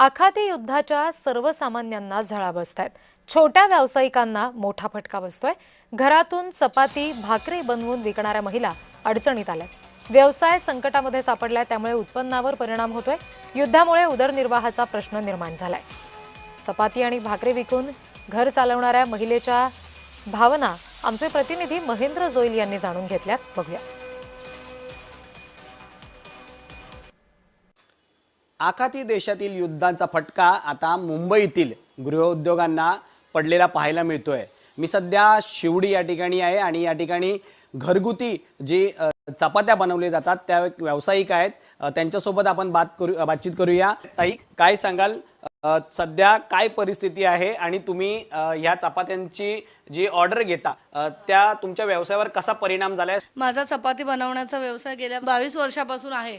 आखाती युद्धाच्या सर्वसामान्यांना झळा बसतायत। छोट्या व्यावसायिकांना मोठा फटका बसतोय। घरातून चपाती भाकरी बनवून विकणाऱ्या महिला अडचणीत आल्यात। व्यवसाय संकटामध्ये सापडलाय, त्यामुळे उत्पन्नावर परिणाम होतोय। युद्धामुळे उदरनिर्वाहाचा प्रश्न निर्माण झालाय। चपाती आणि भाकरी विकून घर चालवणाऱ्या महिलेच्या भावना आमचे प्रतिनिधी महेंद्र जोईल यांनी जाणून घेतल्यात। बघूया। आखाती देशातील युद्धांचा फटका आता मुंबईतील गृहउद्योगांना पडलेला पाहायला मिळतोय। मी सध्या शिवडी या ठिकाणी आहे आणि या ठिकाणी घरगुती जे चपात्या बनवले जातात त्या व्यावसायिक आहेत, त्यांच्यासोबत आपण बातचीत करूया। ताई, काय सांगाल, सध्या काय परिस्थिती आहे आणि तुम्ही ह्या चपात्यांची जी ऑर्डर घेता त्या तुमच्या व्यवसायावर कसा परिणाम झालाय? माझा चपाती बनवण्याचा व्यवसाय गेल्या 22 वर्षापासून आहे।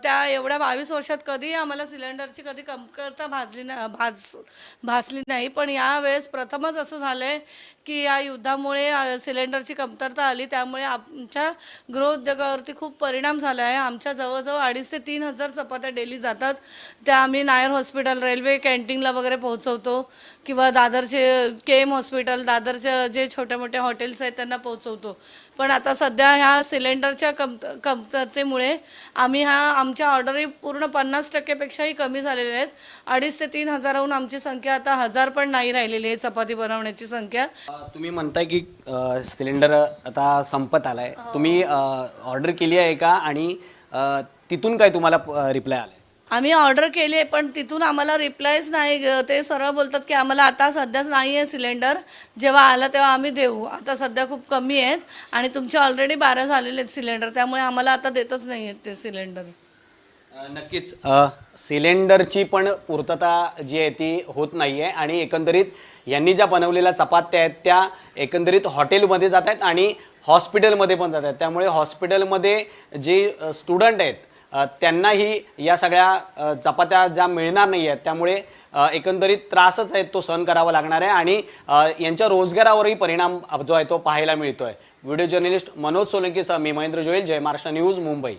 त्या एवढ्या 22 वर्षात कधी आम्हाला सिलेंडरची कधी कमतरता भासली नाही, पण यावेळेस प्रथमच असं झालंय की या युद्धामुळे सिलेंडरची कमतरता आली, त्यामुळे आमच्या गृहउद्योगावरती खूप परिणाम झाला आहे। आमच्या जवळजवळ 2,500 ते 3,000 चपात्या डेली जातात। त्या आम्ही नायर हॉस्पिटल, रेल्वे कॅन्टीनला वगैरे पोहोचवतो किंवा दादरचे केम हॉस्पिटल, दादरचे जे छोटे मोठे हॉटेल्स आहेत त्यांना पोहोचवतो। पण आता सध्या ह्या सिलेंडरच्या कमतरतेमुळे आम्ही आमच्या ऑर्डरी पूर्ण 50% पेक्षाही कमी झालेल्या आहेत। 2,500 ते 3,000हून आमची संख्या आता 1,000 पण नाही राहिलेली आहे चपाती बनवण्याची संख्या। तुम्ही म्हणताय की सिलेंडर आता संपत आलाय, तुम्ही ऑर्डर केली आहे का आणि तिथून काय तुम्हाला रिप्लाय आलाय? आम्ही ऑर्डर केली आहे, पण तिथून आम्हाला रिप्लायच नाही। ते सरळ बोलतात की आम्हाला आता सध्याच नाही आहे सिलेंडर, जेव्हा आलं तेव्हा आम्ही देऊ। आता सध्या खूप कमी आहेत आणि तुमचे ऑलरेडी 12 झालेले आहेत सिलेंडर, त्यामुळे आम्हाला आता देतच नाही आहेत ते सिलेंडर। नक्कीच सिलेंडरची पण पूर्तता जी आहे ती होत नाही आहे आणि एकंदरीत यांनी ज्या बनवलेल्या चपात्या आहेत त्या एकंदरीत हॉटेलमध्ये जात आहेत आणि हॉस्पिटलमध्ये पण जात आहेत। त्यामुळे हॉस्पिटलमध्ये जे स्टुडंट आहेत त्यांनाही या सगळ्या चपात्या ज्या मिळणार नाही आहेत, त्यामुळे एकंदरीत त्रासच आहे तो सहन करावा लागणार आहे आणि यांच्या रोजगारावरही परिणाम जो आहे तो पाहायला मिळतोय। व्हिडिओ जर्नलिस्ट मनोज सोलंकीसह मी महेंद्र जोईल, जय महाराष्ट्र न्यूज, मुंबई।